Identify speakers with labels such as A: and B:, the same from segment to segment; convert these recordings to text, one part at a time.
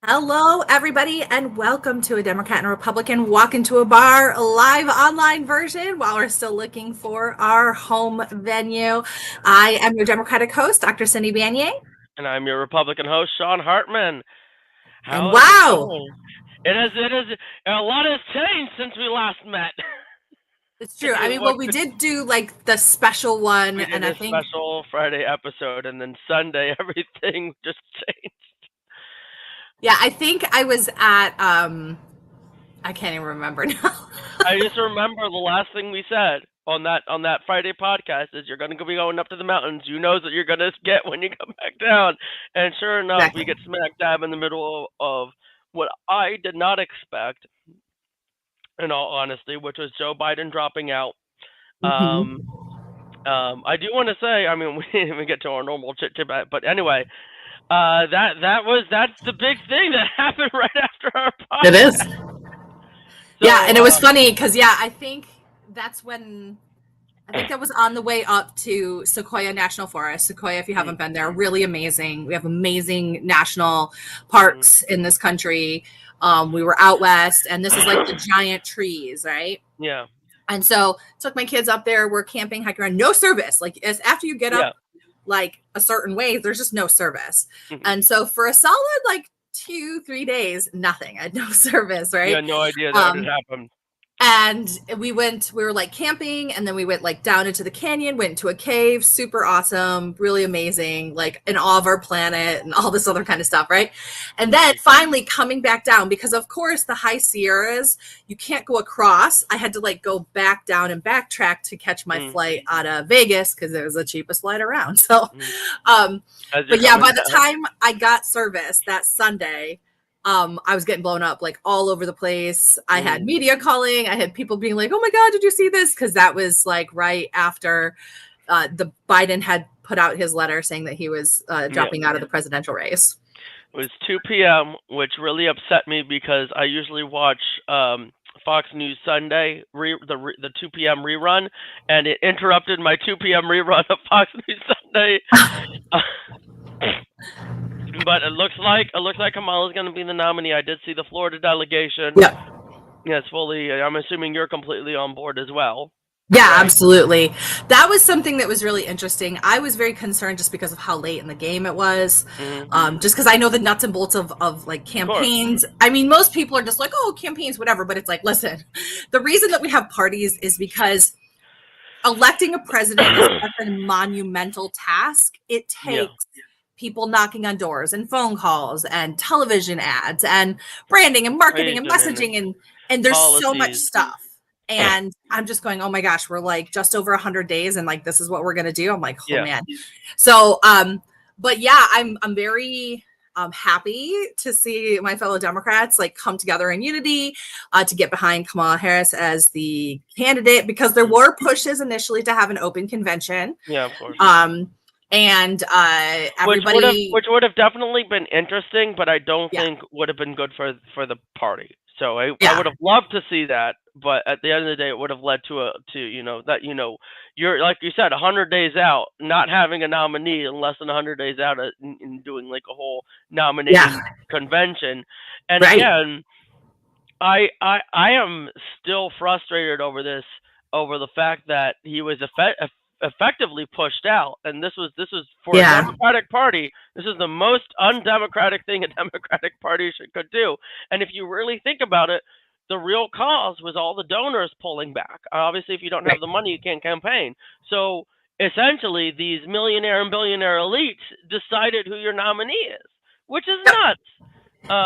A: Hello, everybody, and welcome to a Democrat and Republican Walk into a Bar live online version while we're still looking for our home venue. I am your Democratic host, Dr. Cindy Banyai.
B: And I'm your Republican host, Sean Hartman.
A: And
B: How is it
A: wow,
B: going? It is. A lot has changed since we last met.
A: it's true. I mean,
B: What
A: well, we
B: could,
A: did do like the special one,
B: we did
A: and I
B: a
A: think,
B: special Friday episode, and then Sunday everything just changed.
A: yeah, I think I was at, I can't even remember now.
B: I just remember the last thing we said on that Friday podcast is you're going to be going up to the mountains. You know that you're going to get when you come back down, and sure enough, we
A: Exactly.
B: get smack dab in the middle of what I did not expect, in all honesty, which was Joe Biden dropping out. Um,
A: Mhm.
B: I do want to say, I mean, we didn't even get to our normal chit chat, but anyway, that's the big thing that happened right after our
A: It is.
B: podcast.
A: Yeah,
B: So,
A: and it was funny because, yeah, that's when I think that was on the way up to Sequoia National Forest. Sequoia, if you haven't been there, really amazing. We have amazing national
B: mhm,
A: parks in this country. We were out west, and this is like the giant trees, right?
B: yeah,
A: And so took my kids up there. We're camping, hiking around, no service. Like as after you get
B: yeah,
A: up like a certain way, there's just no service.
B: mhm.
A: And so for a solid like 2, 3 days, nothing. I had no service,
B: You
A: right?
B: had no idea that had
A: Um,
B: happened.
A: and we were like camping, and then we went like down into the canyon, went into a cave, super awesome, really amazing, like in awe of our planet and all this other kind of stuff, right? And then finally coming back down, because of course the high Sierras, you can't go across. I had to like go back down and backtrack to catch my
B: Mm,
A: flight out of Vegas because it was the cheapest flight around. So
B: mm.
A: um
B: As you're
A: but yeah,
B: coming
A: by the
B: down,
A: time I got service that Sunday, I was getting blown up like all over the place. I had
B: mm,
A: media calling. I had people being like, "Oh my God, did you see this?" Because that was like right after the Biden had put out his letter saying that he was
B: yeah.
A: dropping out of the presidential race.
B: It was 2 p.m., which really upset me because I usually watch Fox News Sunday, the 2 p.m. rerun, and it interrupted my 2 p.m. rerun of Fox News Sunday. But it looks like Kamala is going to be the nominee. I did see the Florida delegation.
A: Yeah.
B: Yes, fully. I'm assuming you're completely on board as well,
A: Yeah,
B: right?
A: absolutely. That was something that was really interesting. I was very concerned just because of how late in the game it was.
B: Hmm.
A: Just because I know the nuts and bolts of like
B: Of course.
A: campaigns. I mean, most people are just like, oh, campaigns, whatever. But it's like, listen, the reason that we have parties is because electing a president is such a monumental task. It
B: Yeah.
A: takes people knocking on doors and phone calls and television ads and branding and marketing and
B: President and
A: messaging and there's so much
B: policies.
A: stuff. And I'm just going, oh my gosh, we're like just over 100 days and like this is what we're gonna do. I'm like, oh
B: Yeah.
A: man. So but yeah, I'm very happy to see my fellow Democrats like come together in unity to get behind Kamala Harris as the candidate, because there
B: Mm.
A: were pushes initially to have an open convention.
B: Yeah, of course.
A: And
B: Which would have
A: everybody,
B: which would have definitely been interesting, but I don't
A: yeah,
B: think would have been good for the party. So I
A: yeah,
B: would have loved to see that, but at the end of the day, it would have led to that you're like you said 100 days out, not having a nominee in less than 100 days out, in doing like a whole
A: yeah,
B: nominating convention, and
A: right,
B: again, I am still frustrated over the fact that he was effectively pushed out, and this was for a
A: yeah,
B: Democratic Party. This is the most undemocratic thing a Democratic Party could do. And if you really think about it, the real cause was all the donors pulling back. Obviously, if you don't have
A: right.
B: the money, you can't campaign. So essentially, these millionaire and billionaire elites decided who your nominee is, which is nuts.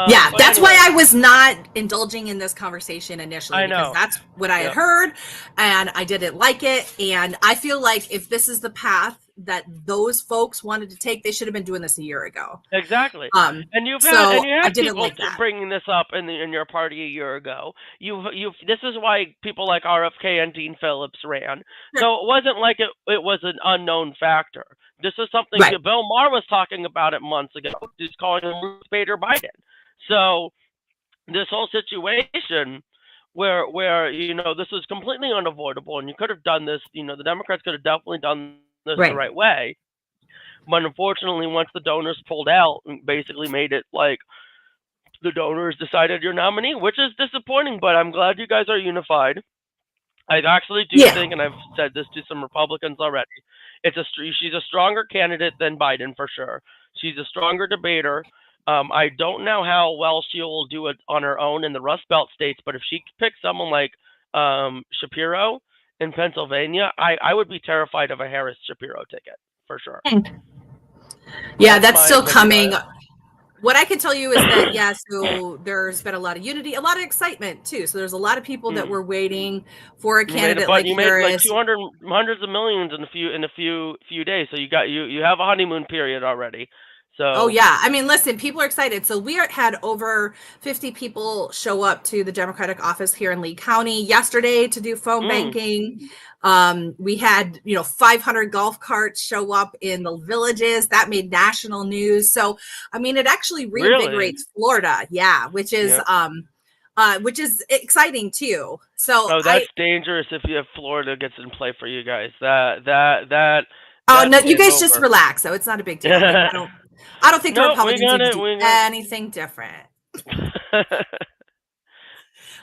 A: Yeah,
B: But
A: that's why
B: anyway,
A: I was not indulging in this conversation initially,
B: I
A: because
B: know.
A: that's what I had
B: Yep.
A: heard and I didn't like it. And I feel like if this is the path that those folks wanted to take, they should have been doing this a year ago.
B: Exactly.
A: Um,
B: And you've had
A: so
B: and you
A: I
B: had
A: didn't
B: people
A: like that.
B: bringing this up in your party a year ago. You've this is why people like RFK and Dean Phillips ran.
A: Sure.
B: So it wasn't like it was an unknown factor. This is something
A: Right.
B: Bill Maher was talking about it months ago. He's calling him Ruth Bader Biden. So this whole situation where this was completely unavoidable, and you could have done this. The Democrats could have definitely done this the
A: Right.
B: right way, but unfortunately, once the donors pulled out, and basically made it like the donors decided your nominee, which is disappointing, but I'm glad you guys are unified. I actually do think, and I've said this to some Republicans already, she's a stronger candidate than Biden for sure. She's a stronger debater. I don't know how well she will do it on her own in the Rust Belt states, but if she picks someone like Shapiro in Pennsylvania, I would be terrified of a Harris Shapiro ticket for sure.
A: Yeah, that's still coming. What I can tell you is that, so there's been a lot of unity, a lot of excitement too. So there's a lot of people that were waiting for a candidate like Harris.
B: You made like hundreds of millions in a few days. So you have a honeymoon period already. So.
A: Oh yeah, I mean, listen, people are excited. So we had over 50 people show up to the Democratic office here in Lee County yesterday to do phone banking. We had 500 golf carts show up in the villages. That made national news. So I mean, it actually reinvigorates Florida, which is exciting too. So
B: that's dangerous if Florida gets in play for you guys. No,
A: you guys just relax. So it's not a big deal. I don't think the Republicans do anything different.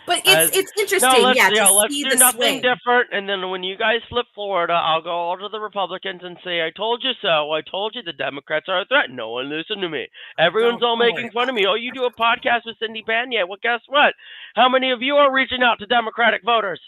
A: But it's interesting,
B: let's
A: see
B: do
A: the
B: nothing
A: swing.
B: different. And then when you guys flip Florida, I'll go all to the Republicans and say, "I told you so. I told you the Democrats are a threat." No one listened to me. Everyone's all making fun of me. Oh, you do a podcast with Cindy Panier. Well, guess what? How many of you are reaching out to Democratic voters?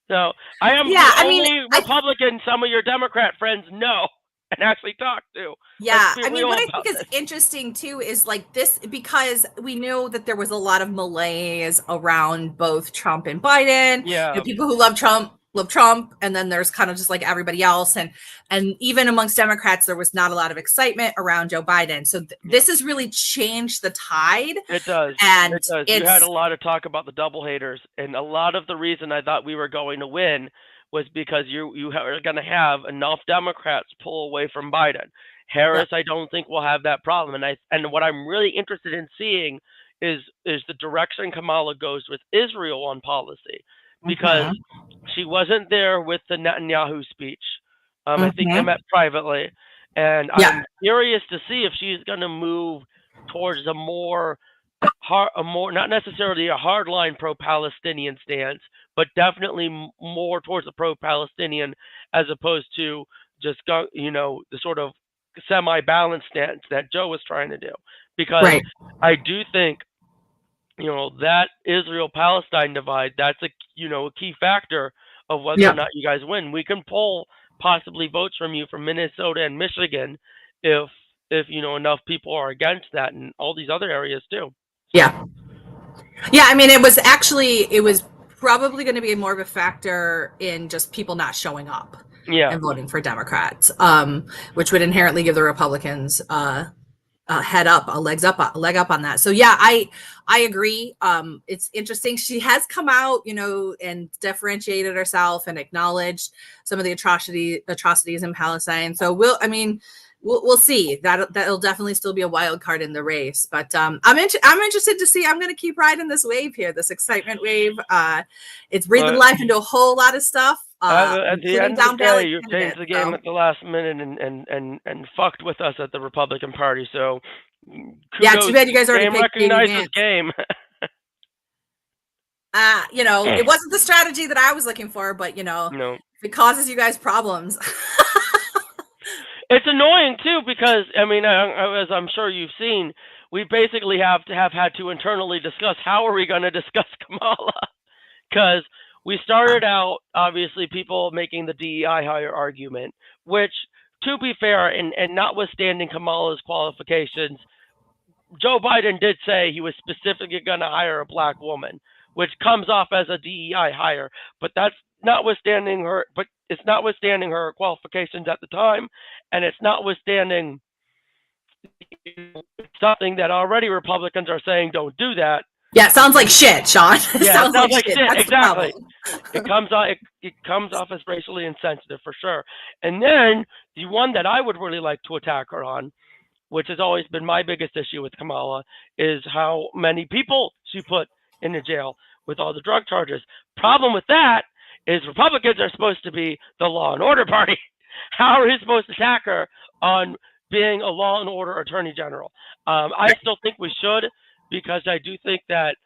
B: So I am the only Republican some of your Democrat friends know and actually talk to.
A: Yeah, I mean, what I think is interesting too is like this, because we know that there was a lot of malaise around both Trump and Biden.
B: Yeah,
A: people who love Trump, and then there's kind of just like everybody else, and even amongst Democrats, there was not a lot of excitement around Joe Biden. So this has really changed the tide.
B: It does,
A: and
B: it does. You had a lot of talk about the double haters, and a lot of the reason I thought we were going to win was because you are going to have enough Democrats pull away from Biden. Harris, I don't think will have that problem. And what I'm really interested in seeing is the direction Kamala goes with Israel on policy, because she wasn't there with the Netanyahu speech. I think they met privately, and I'm curious to see if she's going to move towards a more not necessarily a hardline pro-Palestinian stance, but definitely more towards the pro-Palestinian, as opposed to just the sort of semi-balanced stance that Joe was trying to do. Because I do think that Israel-Palestine divide, that's a key factor of whether or not you guys win. We can pull possibly votes from you from Minnesota and Michigan if enough people are against that, and all these other areas too.
A: Yeah. I mean, it was probably going to be more of a factor in just people not showing up and voting for Democrats, which would inherently give the Republicans a leg up on that. So I agree. It's interesting. She has come out, and differentiated herself and acknowledged some of the atrocities in Palestine. So we'll see. That'll definitely still be a wild card in the race. But I'm interested to see. I'm going to keep riding this wave here, this excitement wave. It's breathing life into a whole lot of stuff.
B: At the end of the day, you changed the game at the last minute and fucked with us at the Republican Party. So
A: too bad you guys already
B: recognized game.
A: It wasn't the strategy that I was looking for, but if it causes you guys problems.
B: It's annoying too, because as I'm sure you've seen, we basically have had to internally discuss how are we going to discuss Kamala, because we started out obviously people making the DEI hire argument, which, to be fair, and notwithstanding Kamala's qualifications, Joe Biden did say he was specifically going to hire a black woman, which comes off as a DEI hire, but that's notwithstanding her. But it's notwithstanding her qualifications at the time, and it's notwithstanding something that already Republicans are saying don't do that.
A: Yeah, it sounds like shit, Sean.
B: It sounds like shit. Exactly. It comes off as racially insensitive for sure. And then the one that I would really like to attack her on, which has always been my biggest issue with Kamala, is how many people she put in the jail with all the drug charges. Problem with that is Republicans are supposed to be the law and order party. How are we supposed to attack her on being a law and order attorney general. I still think we should, because I do think that,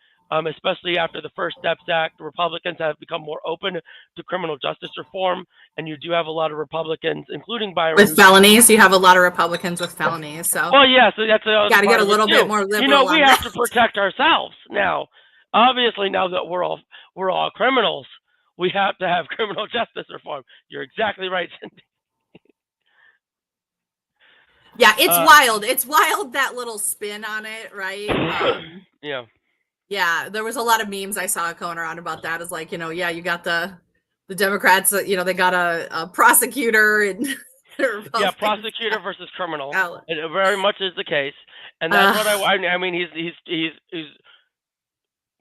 B: especially after the First Steps Act, Republicans have become more open to criminal justice reform, and you do have a lot of Republicans, including Byron,
A: with felonies. You have a lot of Republicans with felonies, so
B: well, yeah, so that's
A: got to get a little bit more liberal.
B: You know, we have
A: that.
B: to protect ourselves now. Obviously, now that we're all criminals, we have to have criminal justice reform. You're exactly right, Cindy.
A: Yeah, it's wild. It's wild, that little spin on it, right?
B: Yeah.
A: Yeah, there was a lot of memes I saw going around about that. It's like, yeah, you got the Democrats, they got a prosecutor and
B: yeah, prosecutor versus criminal. It very much is the case, and that's what I mean. He's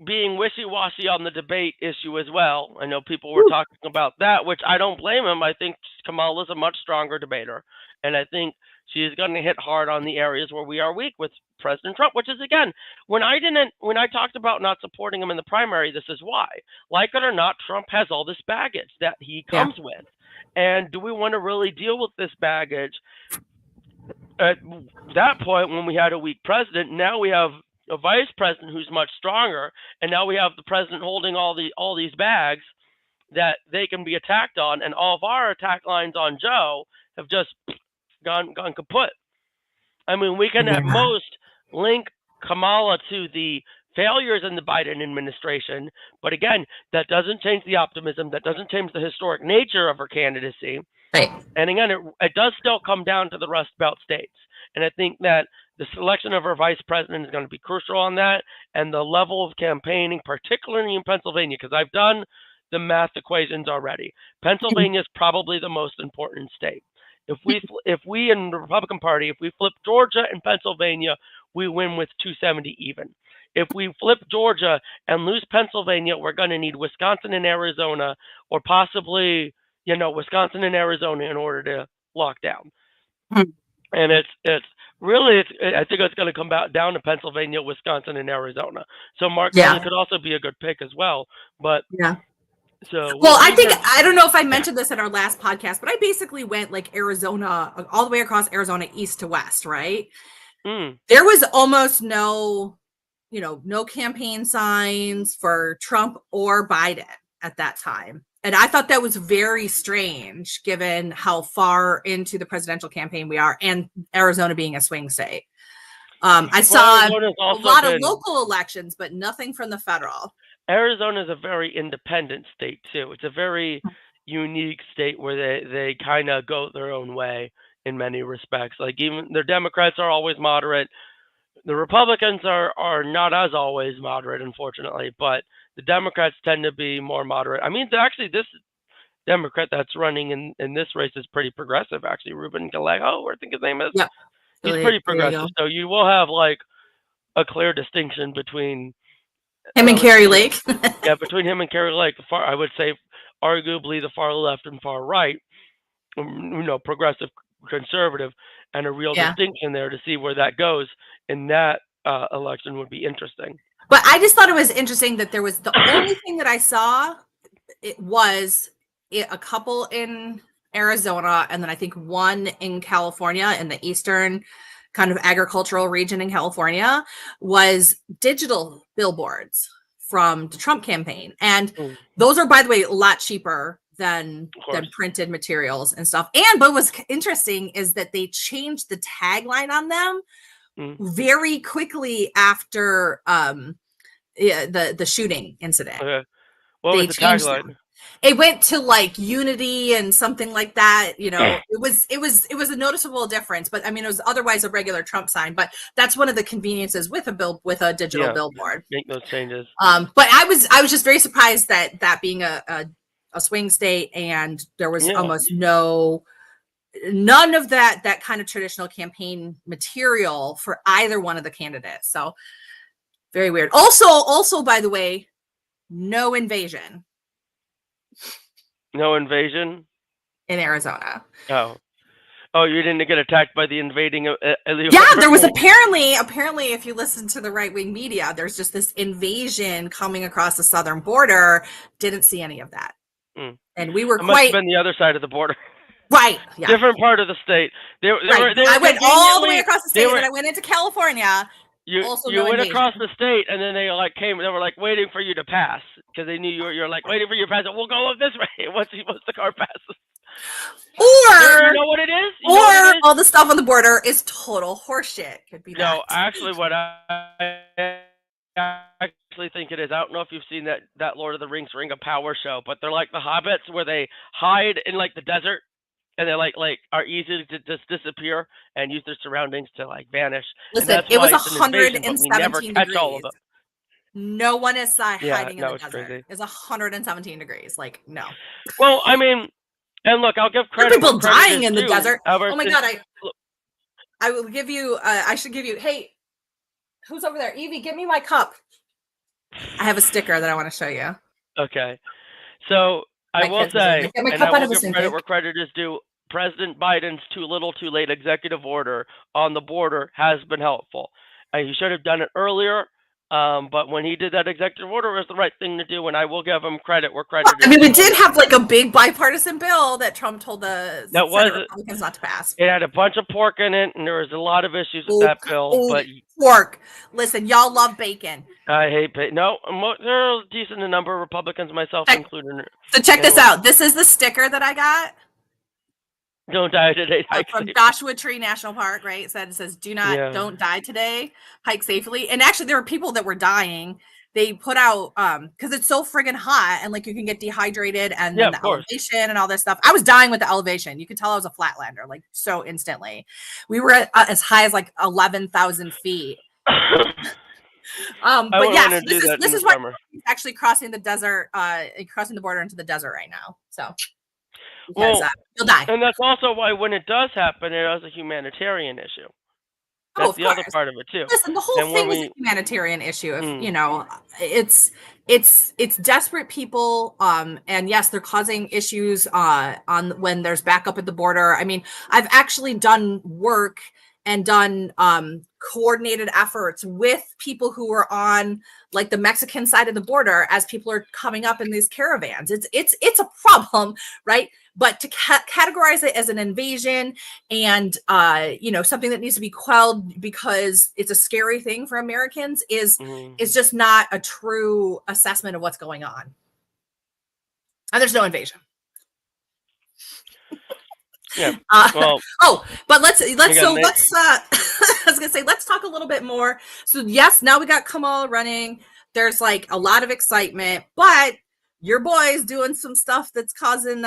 B: being wishy-washy on the debate issue as well. I know people were talking about that, which I don't blame him. I think Kamala's a much stronger debater, and I think she is going to hit hard on the areas where we are weak with President Trump, which is, again, when I talked about not supporting him in the primary, this is why. Like it or not, Trump has all this baggage that he comes with. And do we want to really deal with this baggage? At that point, when we had a weak president, now we have a vice president who's much stronger, and now we have the president holding all these bags that they can be attacked on, and all of our attack lines on Joe have just gone kaput. I mean, we can at most link Kamala to the failures in the Biden administration, but again, that doesn't change the optimism. That doesn't change the historic nature of her candidacy.
A: Right.
B: And again, it does still come down to the Rust Belt states. And I think that the selection of our vice president is going to be crucial on that, and the level of campaigning, particularly in Pennsylvania, because I've done the math equations already. Pennsylvania is probably the most important state. If we in the Republican Party, if we flip Georgia and Pennsylvania, we win with 270 even. If we flip Georgia and lose Pennsylvania, we're going to need Wisconsin and Arizona, or possibly, Wisconsin and Arizona in order to lock down. And it's really, I think it's going to come down to Pennsylvania, Wisconsin, and Arizona. So Mark Kelly could also be a good pick as well. But so
A: I don't know if I mentioned this in our last podcast, but I basically went like Arizona, all the way across Arizona, east to west, right? There was almost no campaign signs for Trump or Biden at that time. And I thought that was very strange, given how far into the presidential campaign we are, and Arizona being a swing state. I saw a lot of local elections, but nothing from the federal.
B: Arizona is a very independent state too. It's a very unique state where they kind of go their own way in many respects. Like, even their Democrats are always moderate. The Republicans are not as always moderate, unfortunately, but the Democrats tend to be more moderate. I mean, actually, this Democrat that's running in this race is pretty progressive, actually. Ruben Gallego, I think his name is.
A: Yeah.
B: He's pretty progressive. So you will have like a clear distinction between
A: him and Kari Lake.
B: Yeah, between him and Kari Lake, I would say arguably the far left and far right, progressive, conservative, and a real distinction there to see where that goes in that election would be interesting.
A: But I just thought it was interesting that there was the only thing that I saw, it was a couple in Arizona, and then I think one in California, in the eastern kind of agricultural region in California, was digital billboards from the Trump campaign. And those are, by the way, a lot cheaper than printed materials and stuff. And what was interesting is that they changed the tagline on them very quickly after the shooting incident.
B: Okay. What was the tagline?
A: It went to like unity and something like that. It was a noticeable difference, but I mean, it was otherwise a regular Trump sign, but that's one of the conveniences with a digital billboard.
B: Make those changes.
A: But I was just very surprised that being a swing state, and there was almost none of that kind of traditional campaign material for either one of the candidates. So very weird. Also, by the way, no invasion.
B: No invasion
A: in Arizona.
B: Oh, you didn't get attacked by the invading illegal.
A: Yeah, there was apparently, if you listen to the right-wing media, there's just this invasion coming across the southern border. Didn't see any of that. And we were
B: must have been the other side of the border.
A: Right. Yeah.
B: Different part of the state. They
A: Right.
B: were
A: I went all the way
B: conveniently-
A: across the
B: they
A: state,
B: were-
A: and then I went into California.
B: You
A: Also
B: you
A: no
B: went
A: invasion.
B: across the state, and then they like came. They were like waiting for you to pass because they knew you're like waiting for you to pass. We'll go up this way once the car passes.
A: Or
B: You know what it is? You know what it is?
A: all the stuff on the border is total horseshit. Could be
B: No,
A: that.
B: actually, what I actually think it is. I don't know if you've seen that Lord of the Rings Ring of Power show, but they're like the hobbits where they hide in like the desert and they like are easy to just disappear and use their surroundings to like vanish.
A: Listen,
B: and that's
A: it was
B: why it's an invasion, but we never
A: 117
B: catch all of
A: degrees.
B: them.
A: No one is hiding in
B: no,
A: the
B: it's
A: desert.
B: crazy.
A: It's 117 degrees. Like, no.
B: Well, I mean, and look, I'll give
A: There are
B: credit.
A: people
B: where credit
A: dying
B: is
A: in the
B: due.
A: desert.
B: Ever
A: Oh my
B: since-
A: god, I will give you I should give you, hey, who's over there? Evie, give me my cup. I have a sticker that I want to show you.
B: Okay, so I
A: My
B: will
A: kids are
B: say,
A: like, "Get my
B: and
A: cup
B: I
A: out of
B: will
A: the
B: give
A: sink,
B: credit
A: Nick."
B: where credit is due. President Biden's too little, too late executive order on the border has been helpful. He should have done it earlier, but when he did that executive order, it was the right thing to do, and I will give him credit where credit is
A: I mean, we
B: due.
A: did have like a big bipartisan bill that Trump told the
B: That
A: Senate
B: was-
A: Republicans not to pass.
B: It had a bunch of pork in it, and there was a lot of issues with that bill. But
A: Pork. Listen, y'all love bacon.
B: I hate no. There's a decent number of Republicans, myself included.
A: So check this
B: Anyway.
A: out. This is the sticker that I got
B: Don't die today.
A: from Joshua Tree National Park, right? It says, don't die today, hike safely. And actually there were people that were dying. They put out because it's so friggin' hot and like you can get dehydrated and then the elevation and all this stuff. I was dying with the elevation. You could tell I was a flatlander, like so instantly. We were at, as high as like 11,000 feet. But yes, this is what actually crossing the desert, crossing the border into the desert right now. So because, you'll die.
B: And that's also why when it does happen, it is a humanitarian issue. That's the other part of it too.
A: Listen, the whole thing is a humanitarian issue. If you know, it's desperate people, and yes, they're causing issues on when there's backup at the border. I mean, I've actually done work and done coordinated efforts with people who are on like the Mexican side of the border as people are coming up in these caravans. It's a problem, right? But to categorize it as an invasion and you know, something that needs to be quelled because it's a scary thing for Americans is just not a true assessment of what's going on. And there's no invasion.
B: Yeah.
A: But let's I was gonna say, let's talk a little bit more. So yes, now we got Kamala running. There's like a lot of excitement, but your boy's doing some stuff that's causing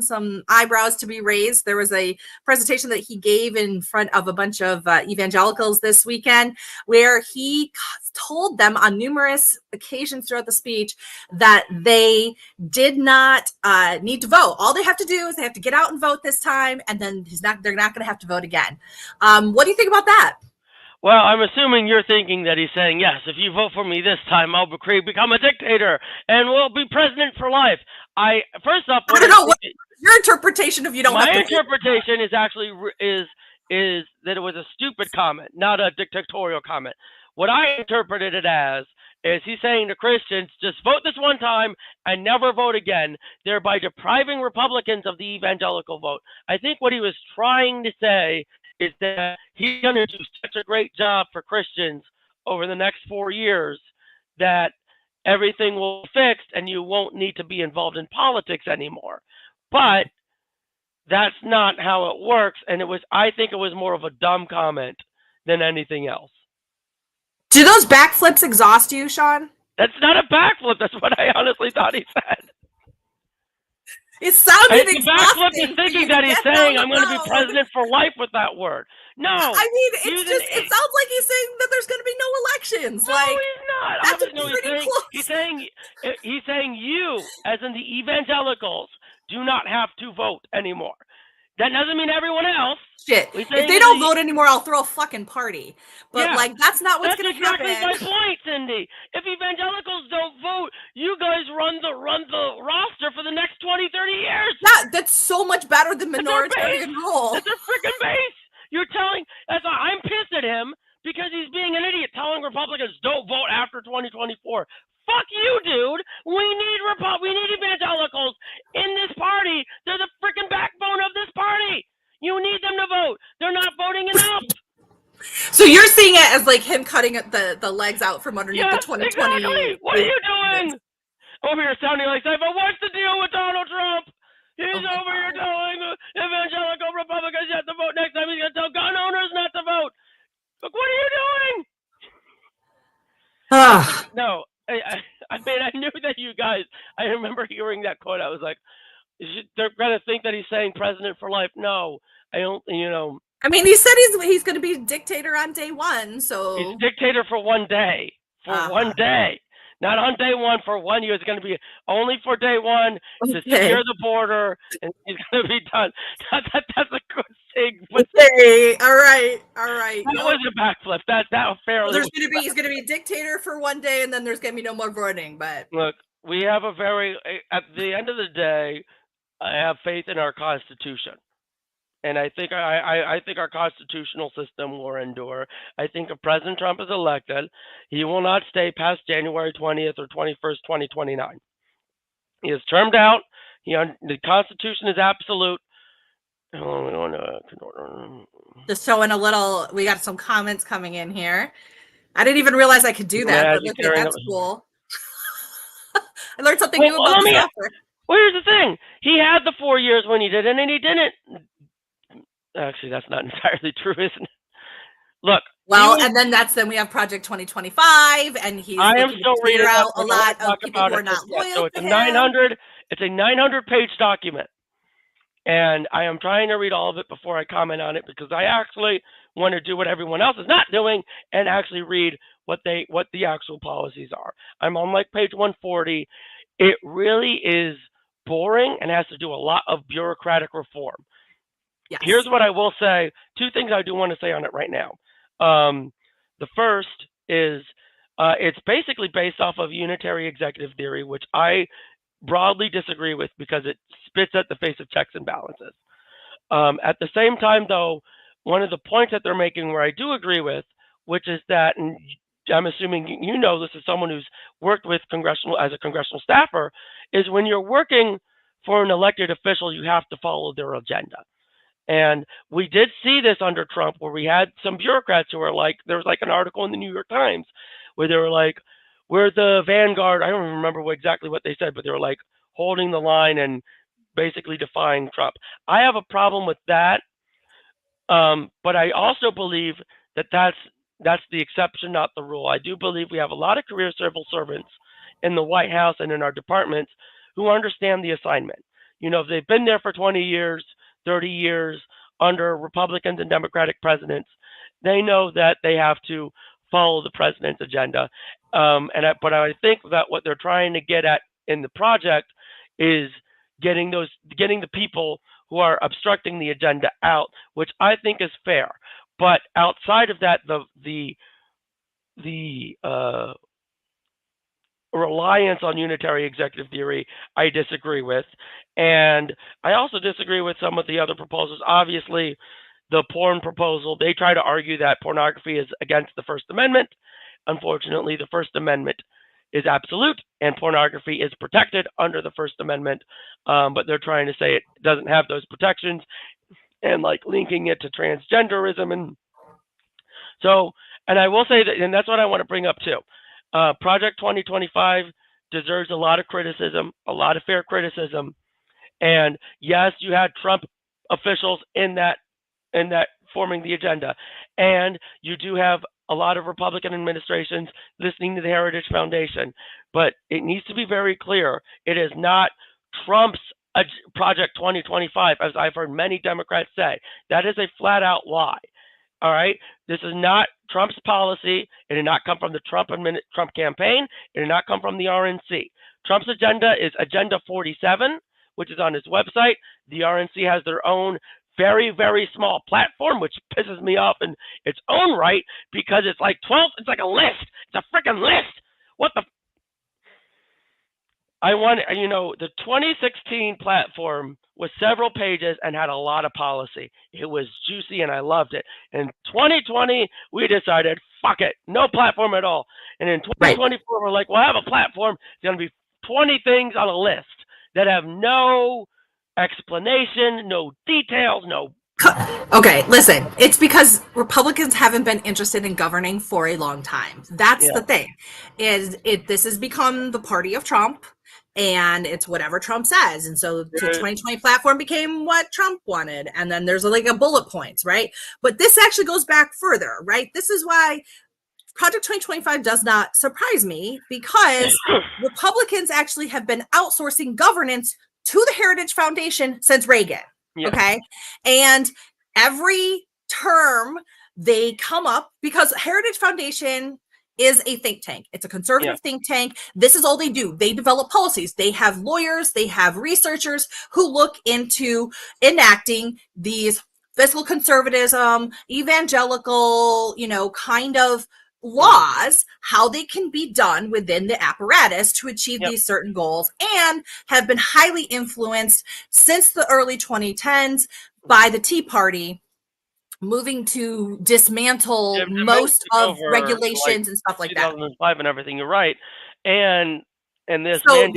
A: some eyebrows to be raised. There was a presentation that he gave in front of a bunch of evangelicals this weekend where he told them on numerous occasions throughout the speech that they did not need to vote. All they have to do is they have to get out and vote this time, and then they're not going to have to vote again. What do you think about that?
B: Well, I'm assuming you're thinking that he's saying, yes, if you vote for me this time, I'll become a dictator and we'll be president for life. I don't know.
A: What's your interpretation if you don't have to?
B: My interpretation is actually is that it was a stupid comment, not a dictatorial comment. What I interpreted it as is he's saying to Christians, just vote this one time and never vote again, thereby depriving Republicans of the evangelical vote. I think what he was trying to say is that he's going to do such a great job for Christians over the next 4 years that everything will be fixed and you won't need to be involved in politics anymore. But that's not how it works. And I think it was more of a dumb comment than anything else.
A: Do those backflips exhaust you, Sean?
B: That's not a backflip. That's what I honestly thought he said.
A: It sounded exhausting.
B: The backflip is thinking that he's saying, I'm going to be president for life with that word. No.
A: I mean, it sounds like he's saying that there's going to be no elections.
B: No, he's not.
A: That's
B: pretty close. He's saying you, as in the evangelicals, do not have to vote anymore. That doesn't mean everyone else.
A: Shit. If they don't vote anymore, I'll throw a fucking party. But like, that's not what's going to happen.
B: That's exactly my point, Cindy. If evangelicals don't vote, you guys run the roster for the next 20, 30 years.
A: Yeah, that's so much better than minoritarian rule.
B: That's their freaking base. You're telling, I'm pissed at him because he's being an idiot telling Republicans don't vote after 2024. Fuck you, dude. We need evangelicals in this party. They're the freaking backbone of this
A: So you're seeing it as like him cutting the legs out from underneath the 2020.
B: Exactly. What are you doing? Over here sounding like Seinfeld. What's the deal with Donald Trump? He's over here telling evangelical Republicans you have to vote. Next time he's going to tell gun owners not to vote. Look, what are you doing? No, I mean, I knew that you guys, I remember hearing that quote. I was like, they're going to think that he's saying president for life. No, I don't,
A: I mean, he said he's going to be dictator on day one, so.
B: He's dictator for one day. One day. Not on day one for 1 year. It's going to be only for day one to secure the border, and he's going to be done. That's a good thing.
A: Okay, all right.
B: That was a backflip. That fairly.
A: He's going to be dictator for 1 day, and then there's going to be no more voting. But
B: look, we have at the end of the day, I have faith in our Constitution. And I think our constitutional system will endure. I think if President Trump is elected, he will not stay past January 20th or 21st, 2029. He is termed out. The Constitution is absolute.
A: Just showing a little. We got some comments coming in here. I didn't even realize I could do that.
B: Yeah,
A: but look, that's cool. I learned something new about the software.
B: Well, here's the thing. He had the 4 years when he did it, and he didn't. Actually, that's not entirely true, isn't it? Look.
A: Well, and then we have Project 2025, and he's
B: I am still reading
A: out a lot of people who are not loyal.
B: So it's a 900-page document, and I am trying to read all of it before I comment on it because I actually want to do what everyone else is not doing and actually read what the actual policies are. I'm on like page 140. It really is boring and has to do a lot of bureaucratic reform.
A: Yes.
B: Here's what I will say. Two things I do want to say on it right now. The first is it's basically based off of unitary executive theory, which I broadly disagree with because it spits at the face of checks and balances. At the same time, though, one of the points that they're making where I do agree with, which is that, and I'm assuming this is someone who's worked with as a congressional staffer, is when you're working for an elected official, you have to follow their agenda. And we did see this under Trump where we had some bureaucrats who were like, there was like an article in the New York Times where they were like, we're the vanguard. I don't even remember exactly what they said, but they were like holding the line and basically defying Trump. I have a problem with that. But I also believe that that's the exception, not the rule. I do believe we have a lot of career civil servants in the White House and in our departments who understand the assignment. If they've been there for 20 years, 30 years under Republicans and Democratic presidents, they know that they have to follow the president's agenda. But I think that what they're trying to get at in the project is getting the people who are obstructing the agenda out, which I think is fair. But outside of that, the reliance on unitary executive theory, I disagree with. And I also disagree with some of the other proposals. Obviously, the porn proposal, they try to argue that pornography is against the First Amendment. Unfortunately, the First Amendment is absolute and pornography is protected under the First Amendment. But they're trying to say it doesn't have those protections and like linking it to transgenderism. And I will say that, and that's what I want to bring up too. Project 2025 deserves a lot of criticism, a lot of fair criticism. And yes, you had Trump officials in that forming the agenda. And you do have a lot of Republican administrations listening to the Heritage Foundation. But it needs to be very clear. It is not Trump's Project 2025, as I've heard many Democrats say. That is a flat out lie. All right. This is not Trump's policy. It did not come from the Trump campaign. It did not come from the RNC. Trump's agenda is Agenda 47, which is on his website. The RNC has their own very, very small platform, which pisses me off in its own right because it's like 12. It's like a list. It's a freaking list. What the? The 2016 platform was several pages and had a lot of policy. It was juicy and I loved it. In 2020, we decided, fuck it, no platform at all. And in 2024, we're like, we'll have a platform. It's going to be 20 things on a list that have no explanation, no details, no
A: Okay, listen. It's because Republicans haven't been interested in governing for a long time. That's
B: Yeah.
A: the thing. This has become the party of Trump, and it's whatever Trump says. And so the
B: There-
A: 2020 platform became what Trump wanted, and then there's like a bullet points, right? But this actually goes back further, right? This is why Project 2025 does not surprise me, because Republicans actually have been outsourcing governance to the Heritage Foundation since Reagan.
B: Yeah.
A: Okay. And every term they come up, because Heritage Foundation is a think tank. It's a conservative think tank. This is all they do. They develop policies. They have lawyers, they have researchers who look into enacting these fiscal conservatism, evangelical, kind of laws, how they can be done within the apparatus to achieve these certain goals, and have been highly influenced since the early 2010s by the Tea Party, moving to dismantle most of regulations and stuff like that.
B: 2005 and everything. You're right, and this.
A: So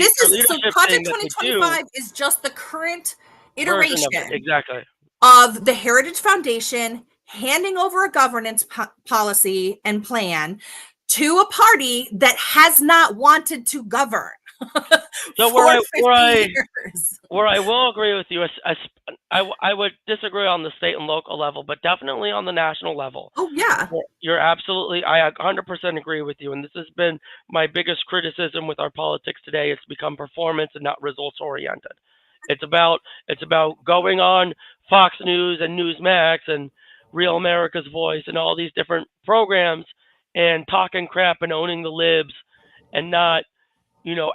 A: Project 2025 is just the current iteration
B: exactly
A: of the Heritage Foundation handing over a governance policy and plan to a party that has not wanted to govern.
B: So where I will agree with you, I would disagree on the state and local level, but definitely on the national level.
A: Oh yeah,
B: you're absolutely. I 100% agree with you, and this has been my biggest criticism with our politics today. It's become performance and not results oriented. It's about going on Fox News and Newsmax and Real America's Voice and all these different programs and talking crap and owning the libs and not,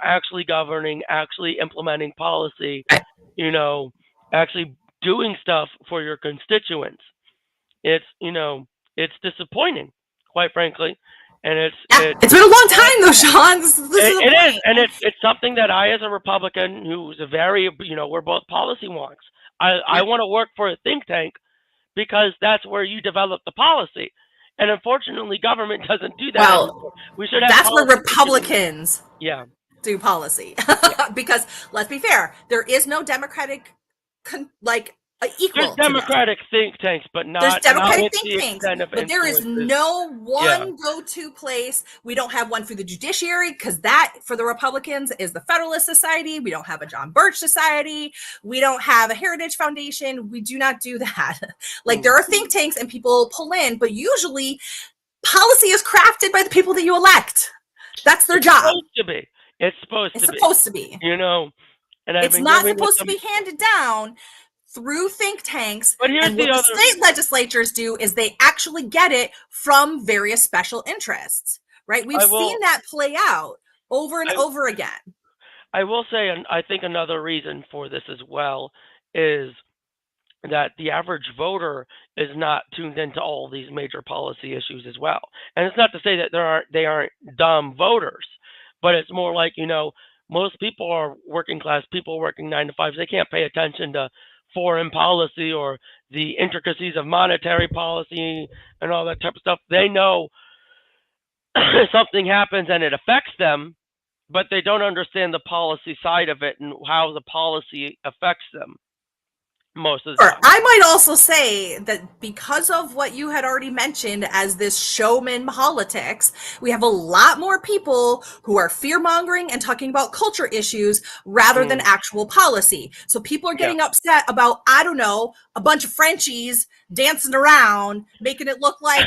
B: actually governing, actually implementing policy, actually doing stuff for your constituents. It's disappointing, quite frankly. And it's
A: been a long time though, Sean. It
B: is, and it's something that I, as a Republican, who's a very, we're both policy wonks. I want to work for a think tank, because that's where you develop the policy. And unfortunately, government doesn't do that.
A: Well, we should have. That's where Republicans do policy. Because let's be fair, there is no Democratic equal.
B: There's Democratic think tanks, but not.
A: There's Democratic think tanks, but there is no one go-to place. We don't have one for the judiciary, because that, for the Republicans, is the Federalist Society. We don't have a John Birch Society. We don't have a Heritage Foundation. We do not do that. There are think tanks and people pull in, but usually policy is crafted by the people that you elect. That's their job.
B: It's supposed to be. And
A: it's not supposed to be handed down through think tanks.
B: But here's
A: and what the state legislatures do is they actually get it from various special interests, right? We've seen that play out over and over again.
B: I will say, and I think another reason for this as well is that the average voter is not tuned into all these major policy issues as well. And it's not to say that they aren't dumb voters, but it's more like, most people are working class people working 9 to 5s. They can't pay attention to foreign policy or the intricacies of monetary policy and all that type of stuff. They know something happens and it affects them, but they don't understand the policy side of it and how the policy affects them most of the time.
A: I might also say that because of what you had already mentioned as this showman politics, we have a lot more people who are fear-mongering and talking about culture issues rather than actual policy. So people are getting upset about, I don't know, a bunch of Frenchies dancing around, making it look like,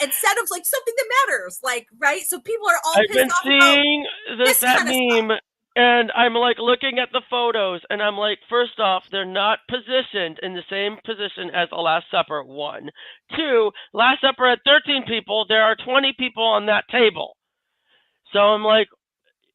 A: instead of something that matters, right? So people are all pissed off about this
B: that
A: kind of
B: meme.
A: stuff.
B: And I'm looking at the photos, and I'm first off, they're not positioned in the same position as the Last Supper. 1, 2, Last Supper had 13 people. There are 20 people on that table. So I'm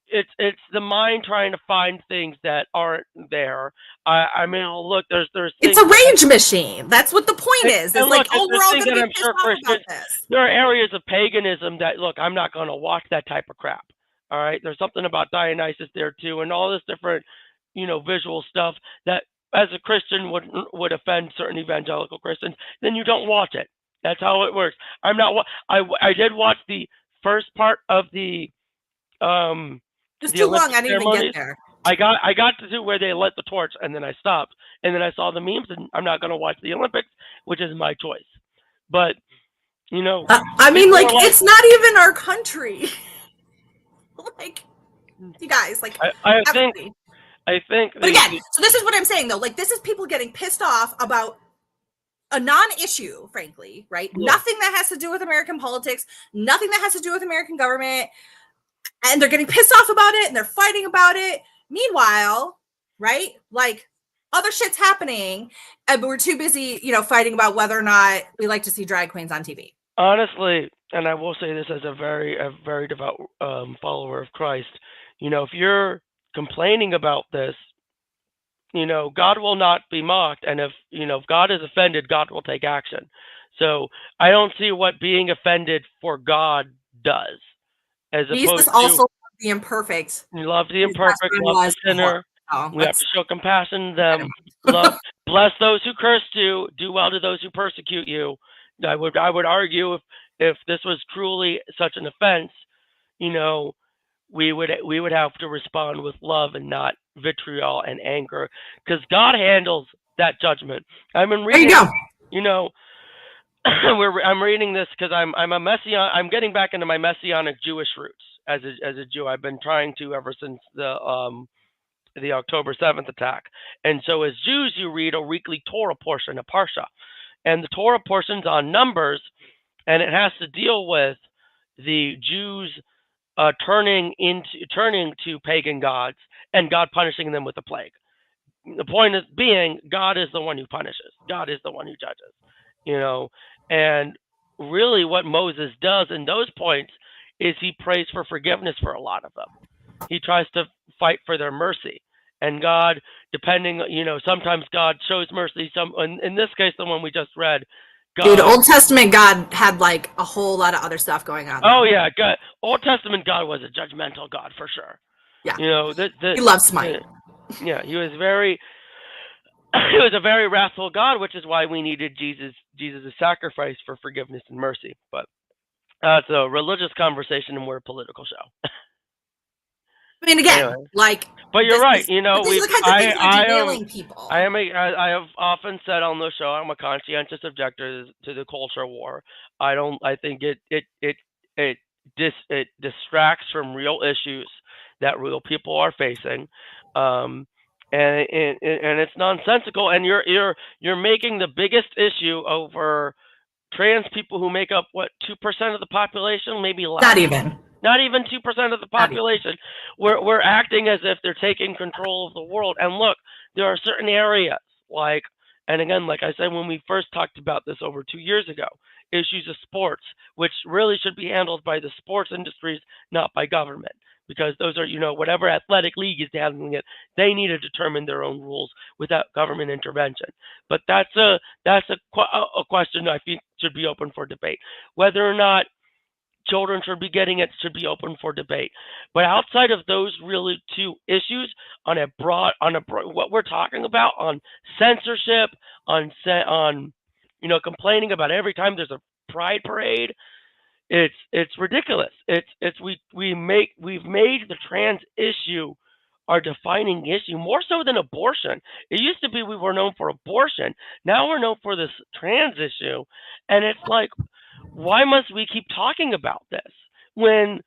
B: it's the mind trying to find things that aren't there. Look, there's
A: it's a rage machine. That's what the point is. It's we're all going to be pissed off about this.
B: There are areas of paganism that, I'm not going to watch that type of crap. All right, there's something about Dionysus there too, and all this different, visual stuff that, as a Christian, would offend certain evangelical Christians. Then you don't watch it. That's how it works. I'm not. I did watch the first part of the.
A: It's too long. I didn't even get there.
B: I got to where they lit the torch, and then I stopped, and then I saw the memes, and I'm not going to watch the Olympics, which is my choice. But you know,
A: I mean, like, it's not even our country. Like, you guys, like,
B: I think.
A: But again, so this is what I'm saying though. Like, this is people getting pissed off about a non-issue, frankly, right? Yeah. Nothing that has to do with American politics, nothing that has to do with American government, and they're getting pissed off about it and they're fighting about it. Meanwhile, right, like, other shit's happening, and we're too busy, fighting about whether or not we like to see drag queens on TV.
B: Honestly, and I will say this as a very devout follower of Christ, if you're complaining about this, God will not be mocked, and if God is offended, God will take action. So I don't see what being offended for God does, as
A: Jesus also loved the imperfect.
B: He loved the imperfect, loved the sinner. We have to show compassion to them. Love, bless those who curse you. Do well to those who persecute you. I would argue if this was truly such an offense, we would have to respond with love and not vitriol and anger, because God handles that judgment. I'm reading. There you go. I'm reading this because I'm a Messianic. I'm getting back into my Messianic Jewish roots as a Jew. I've been trying to ever since the October 7th attack. And so as Jews, you read a weekly Torah portion, a parsha, and the Torah portion's on Numbers, and it has to deal with the Jews turning to pagan gods and God punishing them with a plague. The point is being, God is the one who punishes. God is the one who judges, and really what Moses does in those points is he prays for forgiveness for a lot of them. He tries to fight for their mercy, and God, depending, sometimes God shows mercy. In this case, the one we just read, God,
A: dude, Old Testament God had like a whole lot of other stuff going on.
B: Oh yeah, God. Old Testament God was a judgmental God for sure.
A: Yeah,
B: he
A: loved smite.
B: Yeah, he was very. He was a very wrathful God, which is why we needed Jesus' sacrifice for forgiveness and mercy. But it's a religious conversation, and we're a political show.
A: I mean, again, anyway.
B: But you're right.
A: These are the kinds of things that are derailing people.
B: I have often said on the show, I'm a conscientious objector to the culture war. I think it distracts from real issues that real people are facing, and it's nonsensical. And you're making the biggest issue over trans people who make up 2% of the population, maybe less. Not even 2% of the population. We're acting as if they're taking control of the world. And look, there are certain areas and again, like I said, when we first talked about this over 2 years ago, issues of sports, which really should be handled by the sports industries, not by government, because those are, whatever athletic league is handling it, they need to determine their own rules without government intervention. But that's a question I think should be open for debate. Whether or not children should be getting it should be open for debate. But outside of those really two issues, on a broad, what we're talking about on censorship, on complaining about every time there's a pride parade, it's ridiculous. We've made the trans issue our defining issue, more so than abortion. It used to be we were known for abortion. Now we're known for this trans issue, and it's like, why must we keep talking about this when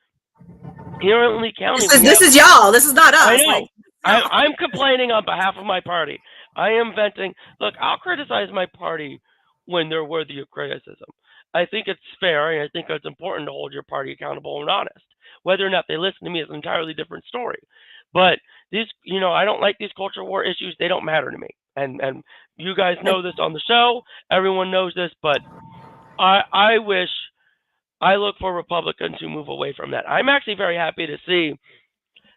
B: here in Lee County?
A: This is y'all. This is not us.
B: I know. I'm complaining on behalf of my party. I am venting. Look, I'll criticize my party when they're worthy of criticism. I think it's fair, and I think it's important to hold your party accountable and honest. Whether or not they listen to me is an entirely different story. But these, I don't like these culture war issues. They don't matter to me. And you guys know this on the show. Everyone knows this, but I look for Republicans who move away from that. I'm actually very happy to see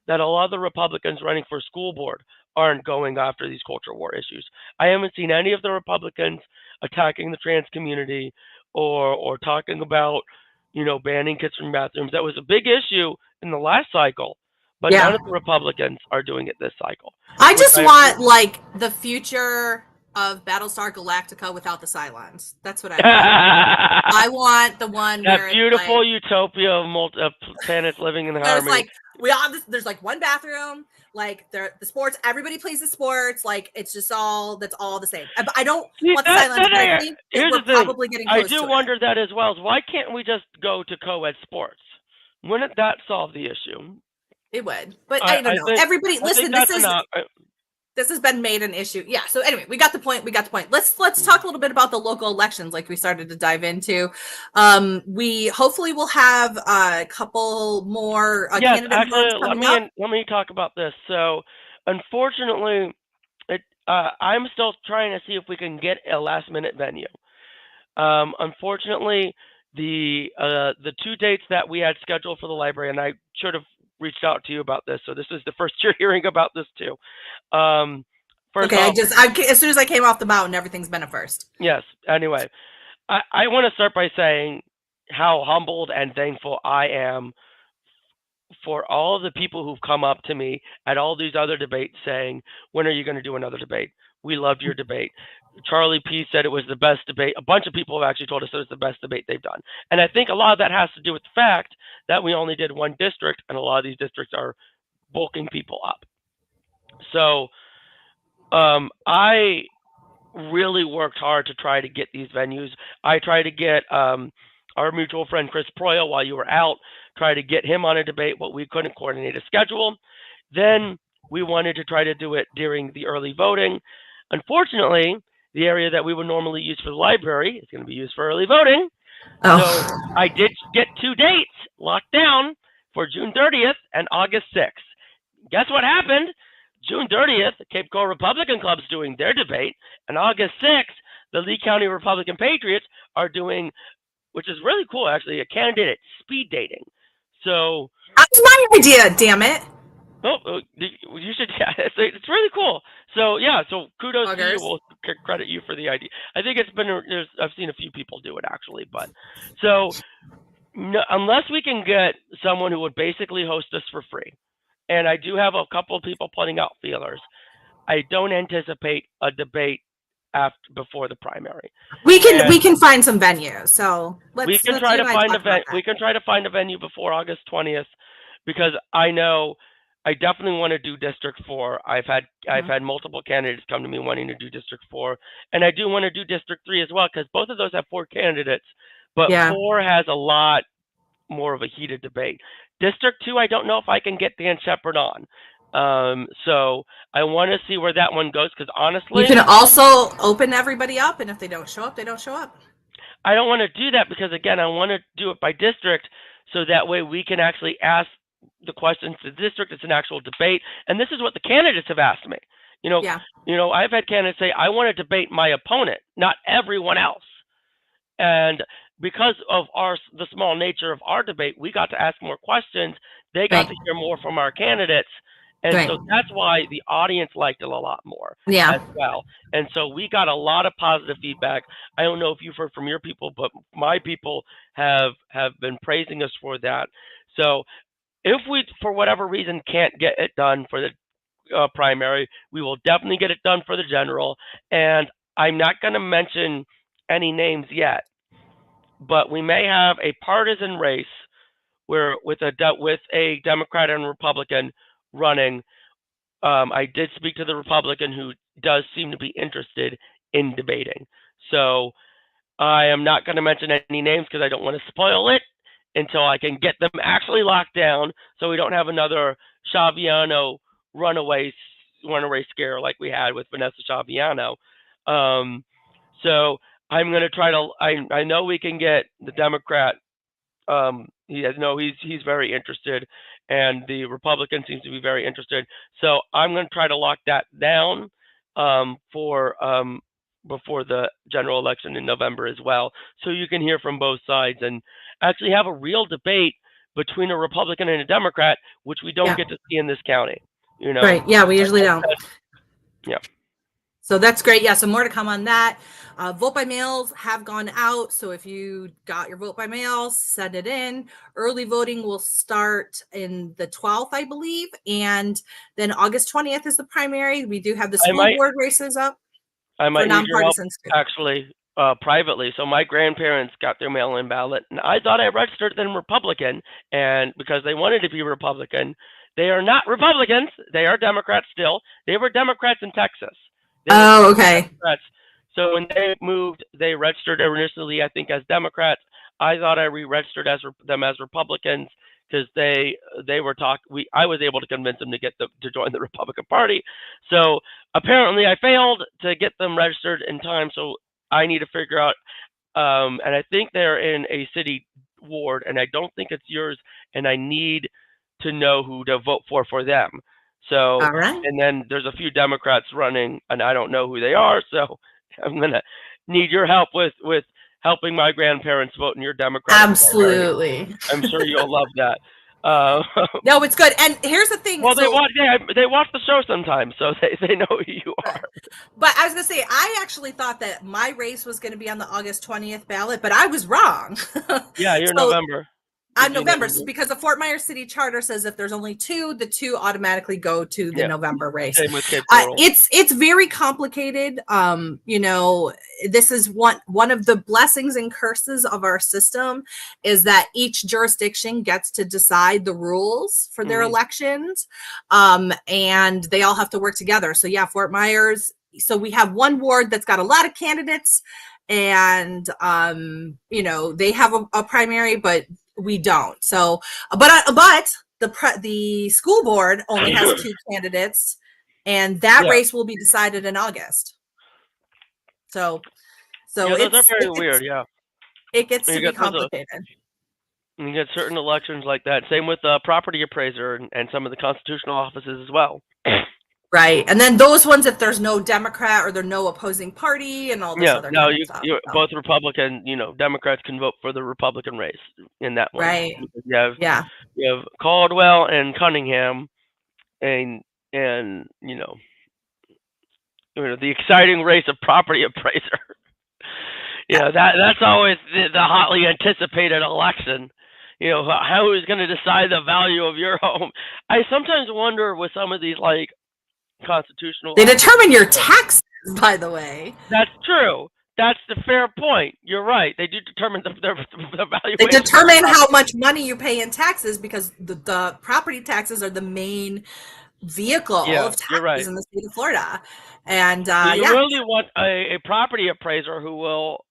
B: that a lot of the Republicans running for school board aren't going after these culture war issues. I haven't seen any of the Republicans attacking the trans community or talking about, banning kids from bathrooms. That was a big issue in the last cycle, but none of the Republicans are doing it this cycle.
A: I just want the future of Battlestar Galactica without the Cylons. That's what I want. I want the one
B: that beautiful utopia of planets living in harmony.
A: We all there's like one bathroom, like the sports, everybody plays the sports, like it's just that's all the same. I don't want the silence, but I think that we're probably getting close to it.
B: I do wonder that as well. Is why can't we just go to co-ed sports? Wouldn't that solve the issue?
A: It would, but I don't know. Everybody, listen. This has been made an issue. Yeah. So anyway, we got the point. Let's talk a little bit about the local elections, like we started to dive into. We hopefully will have a couple more candidate votes coming up.
B: Let me talk about this. So, unfortunately, I'm still trying to see if we can get a last-minute venue. Unfortunately, the 2 dates that we had scheduled for the library, and I should have reached out to you about this, so this is the first you're hearing about this too.
A: First off, as soon as I came off the mountain, everything's been a first.
B: Yes. Anyway, I want to start by saying how humbled and thankful I am for all of the people who've come up to me at all these other debates saying, when are you going to do another debate? We loved your debate. Charlie P said it was the best debate. A bunch of people have actually told us that it's the best debate they've done. And I think a lot of that has to do with the fact that we only did one district, and a lot of these districts are bulking people up. So I really worked hard to try to get these venues. I tried to get our mutual friend Chris Proyo, while you were out, try to get him on a debate, but we couldn't coordinate a schedule. Then we wanted to try to do it during the early voting. Unfortunately, the area that we would normally use for the library is going to be used for early voting. Oh. So I did get 2 dates locked down for June 30th and August 6th. Guess what happened? June 30th, the Cape Coral Republican Club's doing their debate, and August 6th, the Lee County Republican Patriots are doing, which is really cool, actually, a candidate speed dating. So
A: that's my idea, damn it.
B: Oh, you should. Yeah, it's really cool. So yeah, so kudos to you. We'll credit you for the idea. I think it's been. I've seen a few people do it actually, but so no, unless we can get someone who would basically host us for free, and I do have a couple of people putting out feelers, I don't anticipate a debate before the primary.
A: We can find some venues. So
B: we can try to find a venue before August 20th, because I know. I definitely want to do District 4. I've had multiple candidates come to me wanting to do District 4, and I do want to do District 3 as well, because both of those have 4 candidates, but 4 has a lot more of a heated debate. District 2, I don't know if I can get Dan Shepard on, so I want to see where that one goes, because honestly,
A: you can also open everybody up, and if they don't show up, they don't show up.
B: I don't want to do that because, again, I want to do it by district, so that way we can actually ask the questions to the district. It's an actual debate, and this is what the candidates have asked me. I've had candidates say, I want to debate my opponent, not everyone else. And because of the small nature of our debate, we got to ask more questions. They got to hear more from our candidates. And so that's why the audience liked it a lot more as well. And so we got a lot of positive feedback. I don't know if you've heard from your people, but my people have been praising us for that. So if we, for whatever reason, can't get it done for the primary, we will definitely get it done for the general. And I'm not going to mention any names yet, but we may have a partisan race where with a Democrat and Republican running. I did speak to the Republican who does seem to be interested in debating. So I am not going to mention any names because I don't want to spoil it until I can get them actually locked down, so we don't have another Schiaviano runaway scare like we had with Vanessa Schiaviano. So I'm going to try to. I know we can get the Democrat. He's very interested, and the Republican seems to be very interested. So I'm going to try to lock that down for before the general election in November as well, so you can hear from both sides and actually have a real debate between a Republican and a Democrat, which we don't get to see in this county.
A: Right? Yeah, we usually don't.
B: Yeah.
A: So that's great. Yeah, so more to come on that. Vote by mails have gone out. So if you got your vote by mail, send it in. Early voting will start in the 12th, I believe. And then August 20th is the primary. We do have the school board races up.
B: I might need your help, actually. privately. So my grandparents got their mail-in ballot, and I thought I registered them Republican, and because they wanted to be Republican, they are not Republicans. They are Democrats still. They were Democrats in Texas. They were
A: Oh, okay.
B: Democrats. So when they moved, they registered initially, I think, as Democrats. I thought I re-registered them as Republicans because I was able to convince them to join the Republican Party. So apparently, I failed to get them registered in time. So I need to figure out, and I think they're in a city ward, and I don't think it's yours, and I need to know who to vote for them. So,
A: All right.
B: and then there's a few Democrats running, and I don't know who they are, so I'm gonna need your help with helping my grandparents vote in your Democratic
A: Absolutely.
B: Party. I'm sure you'll love that.
A: No, it's good. And here's the thing.
B: Well, they watch the show sometimes, so they know who you are.
A: But I was gonna say, I actually thought that my race was going to be on the August 20th ballot, but I was wrong.
B: Yeah, you're November.
A: On November, because the Fort Myers City Charter says if there's only two, the two automatically go to the November race.
B: Same with kids.
A: It's very complicated. This is one of the blessings and curses of our system is that each jurisdiction gets to decide the rules for their elections, and they all have to work together. So yeah, Fort Myers. So we have one ward that's got a lot of candidates, and they have a primary, but we don't. So, but the school board only has 2 candidates, and that race will be decided in August. So
B: it's very weird. Yeah,
A: it gets to be complicated.
B: You get certain elections like that. Same with the property appraiser and some of the constitutional offices as well.
A: Right, and then those ones, if there's no Democrat or there's no opposing party and all this other kind of stuff.
B: Both Republican, Democrats can vote for the Republican race in that one.
A: Right.
B: You have Caldwell and Cunningham, and the exciting race of property appraiser. That's always the hotly anticipated election. How is going to decide the value of your home? I sometimes wonder with some of these constitutional.
A: They determine your taxes, by the way.
B: That's true. That's the fair point. You're right. They do determine the value.
A: They determine how much money you pay in taxes because the property taxes are the main vehicle of taxes in the state of Florida. And
B: you really want a property appraiser who will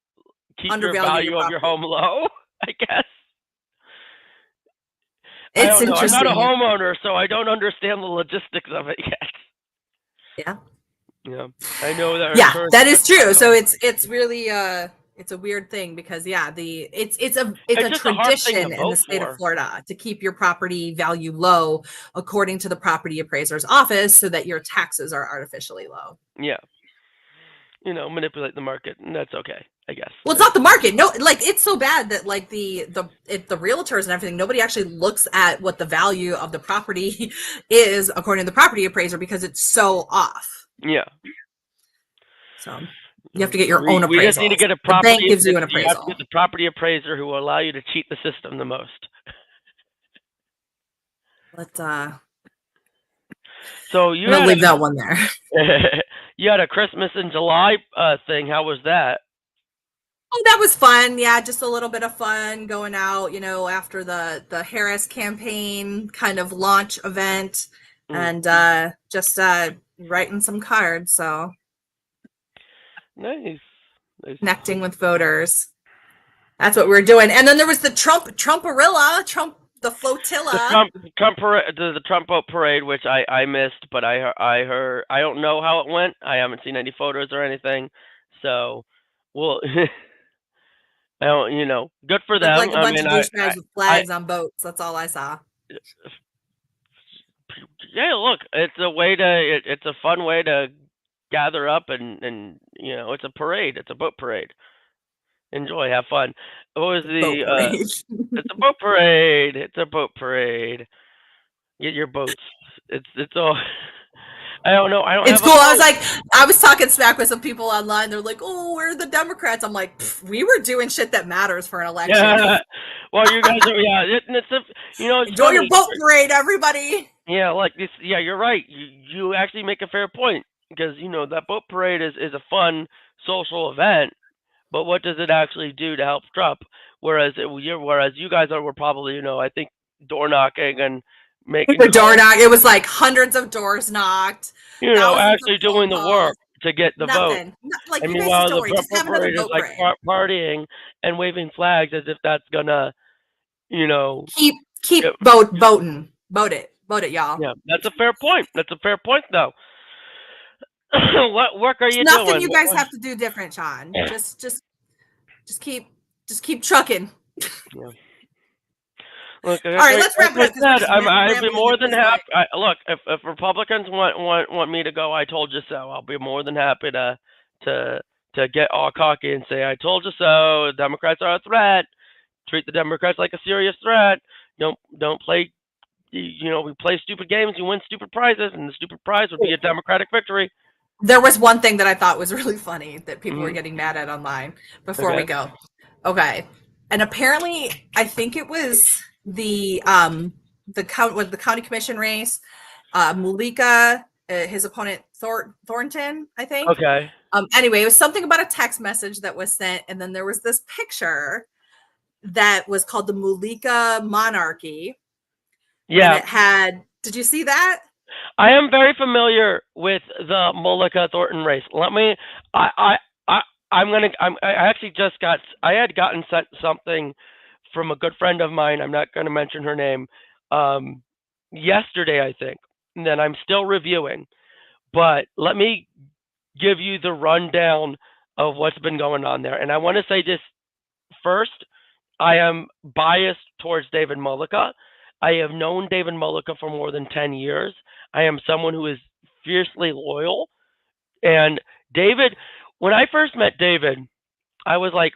B: keep your value of your home low, I guess.
A: It's interesting.
B: I'm not a homeowner, so I don't understand the logistics of it yet. Yeah, I know that.
A: Yeah, that is true. So it's really it's a weird thing because it's a tradition in the state of Florida to keep your property value low according to the property appraiser's office so that your taxes are artificially low.
B: Yeah. Manipulate the market, and that's okay, I guess.
A: Well, it's not the market. No, it's so bad that the realtors and everything, nobody actually looks at what the value of the property is according to the property appraiser because it's so off.
B: Yeah.
A: So you have to get your own appraisal.
B: We just need to get a property.
A: The bank gives you an appraisal.
B: You have to get the property appraiser who will allow you to cheat the system the most. So
A: I'm gonna leave that one there.
B: You had a Christmas in July thing. How was that?
A: Oh, that was fun. Yeah, just a little bit of fun going out, after the Harris campaign kind of launch event, and just writing some cards. So
B: nice.
A: Connecting with voters. That's what we were doing. And then there was the Trumparilla, the flotilla.
B: The Trump boat parade, which I missed, but I heard. I don't know how it went. I haven't seen any photos or anything. So, well, I don't. Good for them.
A: Like a bunch of douchebags with flags on boats. That's all I saw.
B: Yeah, look, it's a fun way to gather up and it's a parade. It's a boat parade. Enjoy, have fun. What was it's a boat parade. It's a boat parade. Get your boats. It's all. I don't know.
A: It's cool. I was talking smack with some people online. They're like, "Oh, we're the Democrats." I'm like, we were doing shit that matters for an election.
B: Yeah. Well, you guys are. Yeah,
A: enjoy your boat parade, everybody.
B: Yeah, like this. Yeah, you're right. You actually make a fair point because that boat parade is a fun social event. but what does it actually do to help Trump? Whereas you guys were probably, I think door knocking and making
A: The door
B: calls,
A: knock. It was like hundreds of doors knocked, thousands of
B: actually
A: phone
B: doing the
A: calls.
B: work to get the vote.
A: Nothing. Like,
B: And
A: you guys just
B: meanwhile,
A: don't
B: the
A: worry. Just have another
B: perpetrators
A: vote
B: like
A: parade.
B: partying and waving flags as if that's gonna, you know,
A: Keep
B: get,
A: voting. Vote it, y'all.
B: yeah, that's a fair point. That's a fair point, though. What work are
A: There's
B: you
A: nothing
B: doing?
A: you guys have to do different, Sean. Just keep trucking.
B: Yeah. Look,
A: All right, let's wrap it
B: like
A: up because we're
B: I
A: just
B: said, I'd be
A: rambling
B: more
A: at
B: than
A: this point.
B: happy. Look, if Republicans want me to go, I told you so. I'll be more than happy to get all cocky and say I told you so. Democrats are a threat. Treat the Democrats like a serious threat. Don't play. We play stupid games. You win stupid prizes, and the stupid prize would be a Democratic victory.
A: There was one thing that I thought was really funny that people were
B: Mm-hmm.
A: getting mad at online before we
B: Okay.
A: go. Okay. And apparently I think it was the county commission race, Mulika, his opponent Thornton, I think.
B: Okay.
A: Anyway, it was something about a text message that was sent, and then there was this picture that was called the Mulika Monarchy.
B: Yeah.
A: And it had, did you see that?
B: I am very familiar with the Mulika Thornton race. I actually I had gotten sent something from a good friend of mine. I'm not going to mention her name. Yesterday, I think, and then I'm still reviewing. But let me give you the rundown of what's been going on there. And I want to say this first. I am biased towards David Mulika. I have known David Mulika for more than 10 years. I am someone who is fiercely loyal. And David, when I first met David, I was like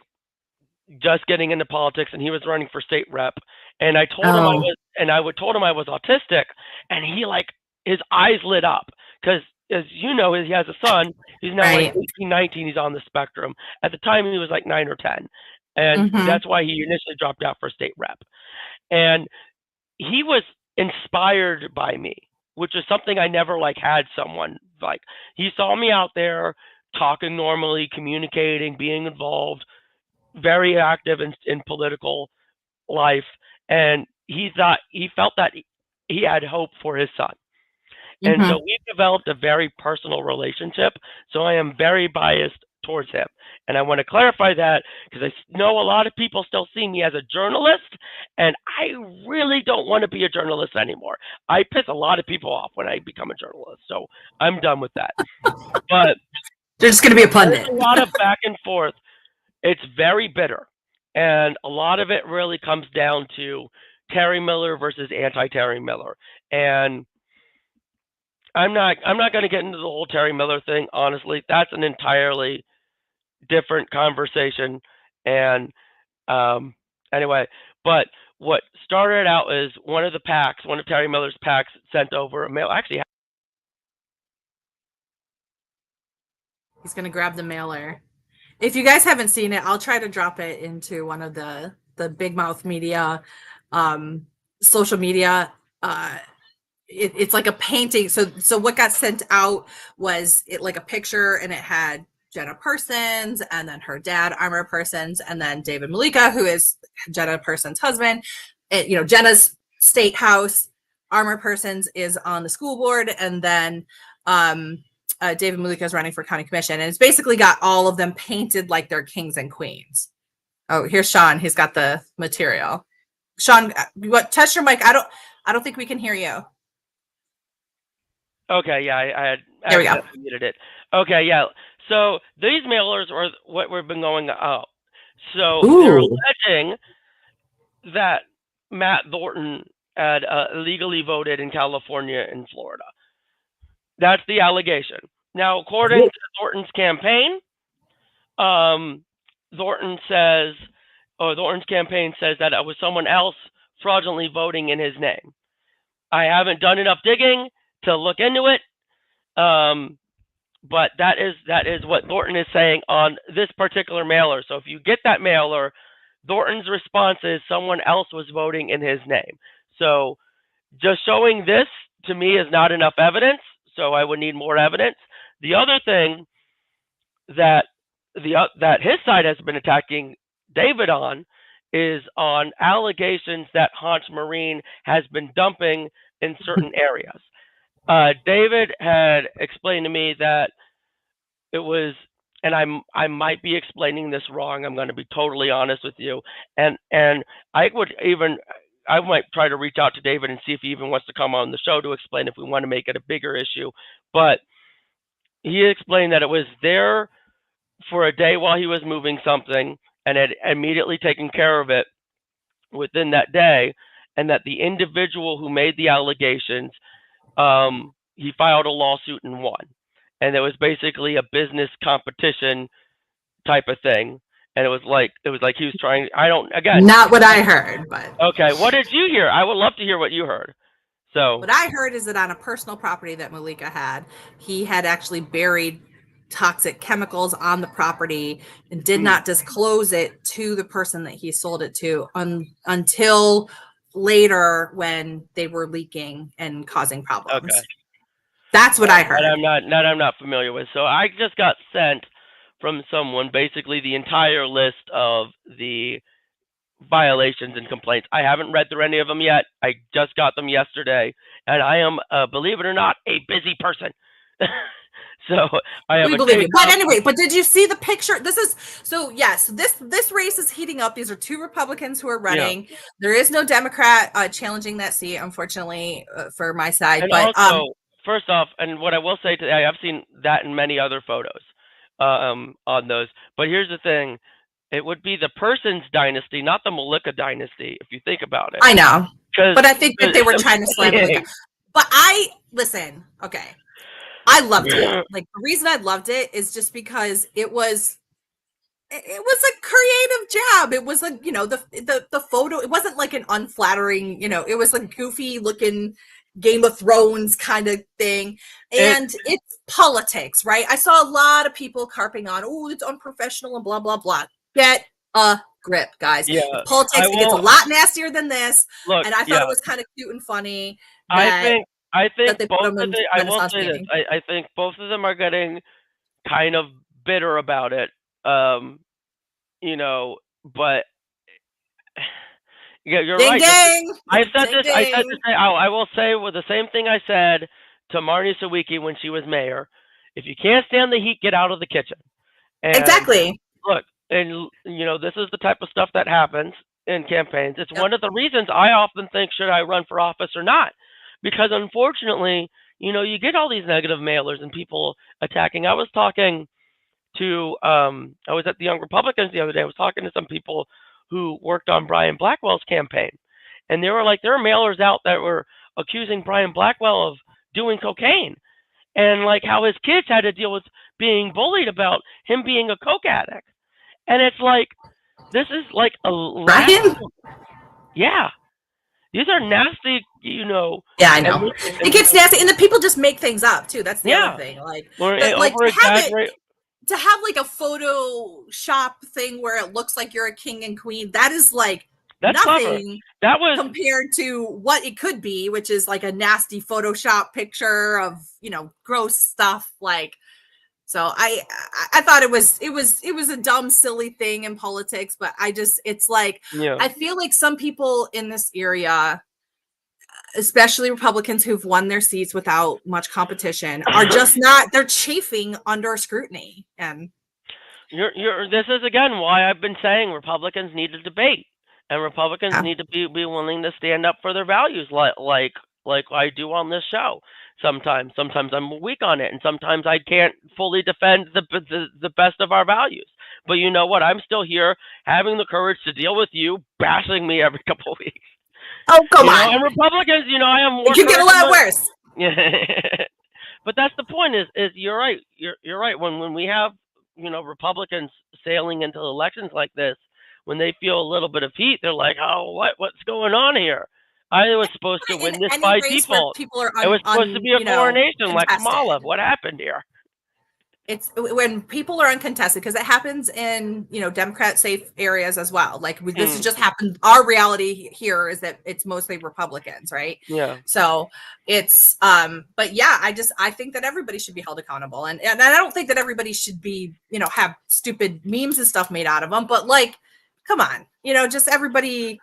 B: just getting into politics and he was running for state rep. And I told him told him I was autistic, and he like his eyes lit up because as you know, he has a son. He's now like 18, 19. He's on the spectrum. At the time, he was like 9 or 10. And that's why he initially dropped out for state rep. And he was inspired by me, which is something I never like had someone like. He saw me out there talking normally, communicating, being involved, very active in political life, and he felt that he had hope for his son. And so we've developed a very personal relationship. So I am very biased towards him. And I want to clarify that because I know a lot of people still see me as a journalist, and I really don't want to be a journalist anymore. I piss a lot of people off when I become a journalist. So I'm done with that. But
A: they're just going to be a pundit.
B: There's a lot of back and forth. It's very bitter. And a lot of it really comes down to Terry Miller versus anti-Terry Miller. And I'm not going to get into the whole Terry Miller thing, honestly. That's an entirely different conversation. And anyway, but what started out is one of Terry Miller's PACs sent over a mail. Actually,
A: he's going to grab the mailer. If you guys haven't seen it, I'll try to drop it into one of the Big Mouth Media social media. It's like a painting. So what got sent out was it like a picture, and it had Jenna Persons and then her dad, Armor Persons, and then David Mulika, who is Jenna Persons' husband. Jenna's state house. Armor Persons is on the school board, and then David Mulika is running for county commission, and it's basically got all of them painted like they're kings and queens. Oh, here's Sean. He's got the material. Sean, touch your mic. I don't think we can hear you.
B: Okay, yeah, I had
A: there we go.
B: muted it. Okay, yeah. So these mailers are what we've been going out. So they're alleging that Matt Thornton had illegally voted in California and Florida. That's the allegation. Now, according to Thornton's campaign, Thornton's campaign says that it was someone else fraudulently voting in his name. I haven't done enough digging to look into it, but that is what Thornton is saying on this particular mailer. So if you get that mailer, Thornton's response is someone else was voting in his name. So just showing this to me is not enough evidence. So I would need more evidence. The other thing that that his side has been attacking David on is on allegations that Hans Marine has been dumping in certain areas. David had explained to me that it was, and I might be explaining this wrong. I'm going to be totally honest with you, and I might try to reach out to David and see if he even wants to come on the show to explain if we want to make it a bigger issue. But he explained that it was there for a day while he was moving something and had immediately taken care of it within that day, and that the individual who made the allegations, he filed a lawsuit and won. And it was basically a business competition type of thing. And it was like he was trying.
A: Not what I heard, but
B: okay. What did you hear? I would love to hear what you heard. So
A: what I heard is that on a personal property that Malika had, he had actually buried toxic chemicals on the property and did not disclose it to the person that he sold it to until later when they were leaking and causing problems.
B: Okay.
A: That's what I heard.
B: That I'm not familiar with. So I just got sent from someone basically the entire list of the violations and complaints. I haven't read through any of them yet. I just got them yesterday, and I am, believe it or not, a busy person. So I have.
A: We believe you. But anyway, did you see the picture? This race is heating up. These are two Republicans who are running. Yeah. There is no Democrat challenging that seat, unfortunately, for my side.
B: And
A: but
B: also, first off, and what I will say today, I've seen that in many other photos on those. But here's the thing. It would be the person's dynasty, not the Malika dynasty, if you think about it.
A: I know. But I think that they were trying to slam Malika. But okay. I loved it. Like, the reason I loved it is just because it was a creative job. It was like, the photo, it wasn't like an unflattering, it was like goofy looking Game of Thrones kind of thing. And it's politics, right? I saw a lot of people carping on, it's unprofessional and blah, blah, blah. Get a grip, guys.
B: Yeah,
A: politics, it gets a lot nastier than this.
B: Look,
A: and I thought it was kind of cute and funny.
B: I think both of them, I will say this. I think both of them are getting kind of bitter about it. But yeah, you're
A: ding,
B: right.
A: Ding.
B: I said this. I will say with the same thing I said to Marnie Sawicki when she was mayor. If you can't stand the heat, get out of the kitchen. And
A: exactly.
B: Look, and this is the type of stuff that happens in campaigns. It's one of the reasons I often think, should I run for office or not? Because unfortunately, you get all these negative mailers and people attacking. I was talking to, I was at the Young Republicans the other day. I was talking to some people who worked on Brian Blackwell's campaign. And they were like, there are mailers out that were accusing Brian Blackwell of doing cocaine. And like how his kids had to deal with being bullied about him being a coke addict. And it's like, this is like a...
A: Brian?
B: Yeah. These are nasty,
A: Yeah, I know. It gets nasty, and the people just make things up too. That's the other thing. To have like a Photoshop thing where it looks like you're a king and queen. That is like nothing.
B: That was
A: compared to what it could be, which is like a nasty Photoshop picture of gross stuff. Like, so I thought it was a dumb, silly thing in politics, but it's like, I feel like some people in this area, especially Republicans who've won their seats without much competition, are just not, they're chafing under scrutiny. And
B: this is again why I've been saying Republicans need to debate, and Republicans need to be willing to stand up for their values, like I do on this show. Sometimes I'm weak on it, and sometimes I can't fully defend the best of our values. But you know what? I'm still here, having the courage to deal with you bashing me every couple of weeks.
A: Oh, come on!
B: And Republicans, I am.
A: It can get a lot worse.
B: Yeah, but that's the point. Is you're right. You're right. When we have Republicans sailing into elections like this, when they feel a little bit of heat, they're like, "Oh, what's going on here? I was supposed to win this by default. It was supposed to be a coronation like Kamala. What happened here?"
A: It's when people are uncontested, because it happens in, you know, Democrat safe areas as well. Like this has just happened. Our reality here is that it's mostly Republicans, right?
B: Yeah.
A: So it's but yeah, I think that everybody should be held accountable, and I don't think that everybody should be, you know, have stupid memes and stuff made out of them. But like, come on, you know, just everybody.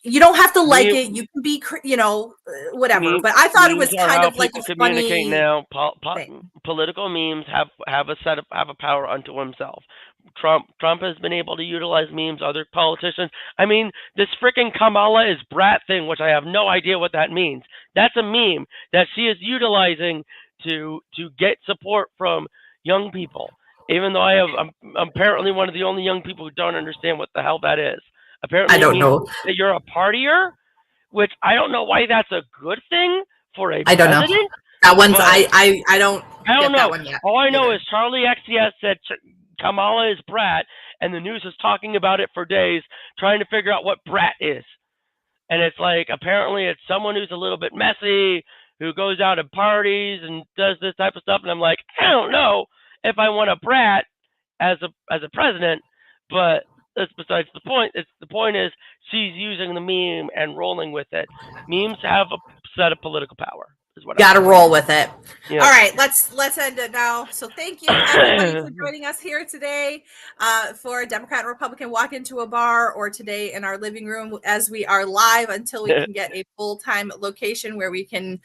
A: You don't have to like it. You can be, you know, whatever. But I thought it was kind of like a
B: communicate
A: funny
B: now.
A: thing.
B: Political memes have a power unto himself. Trump has been able to utilize memes. Other politicians. I mean, this freaking Kamala is brat thing, which I have no idea what that means. That's a meme that she is utilizing to get support from young people. Even though I'm apparently one of the only young people who don't understand what the hell that is. Apparently,
A: I don't know
B: that you're a partier, which I don't know why that's a good thing for a
A: I don't
B: president.
A: know. That one's I don't get
B: know
A: that one yet.
B: All I know is Charlie XCS said Kamala is brat, and the news is talking about it for days, trying to figure out what brat is. And it's like apparently it's someone who's a little bit messy, who goes out at parties and does this type of stuff. And I'm like, I don't know if I want a brat as a president, but that's besides the point. The point is she's using the meme and rolling with it. Memes have a set of political power. Is what
A: gotta roll with it.
B: Yeah.
A: All right, let's end it now. So thank you everybody for joining us here today for Democrat and Republican Walk Into a Bar, or today in our living room as we are live until we can get a full-time location where we can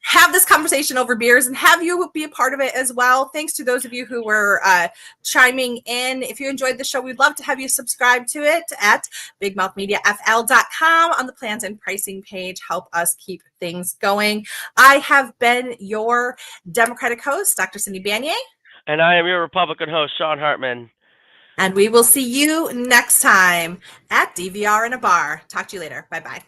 A: have this conversation over beers and have you be a part of it as well. Thanks to those of you who were chiming in. If you enjoyed the show, we'd love to have you subscribe to it at bigmouthmediafl.com on the plans and pricing page. Help us keep things going. I have been your Democratic host, Dr. Cindy Banyai.
B: And I am your Republican host, Sean Hartman.
A: And we will see you next time at DVR in a Bar. Talk to you later. Bye-bye.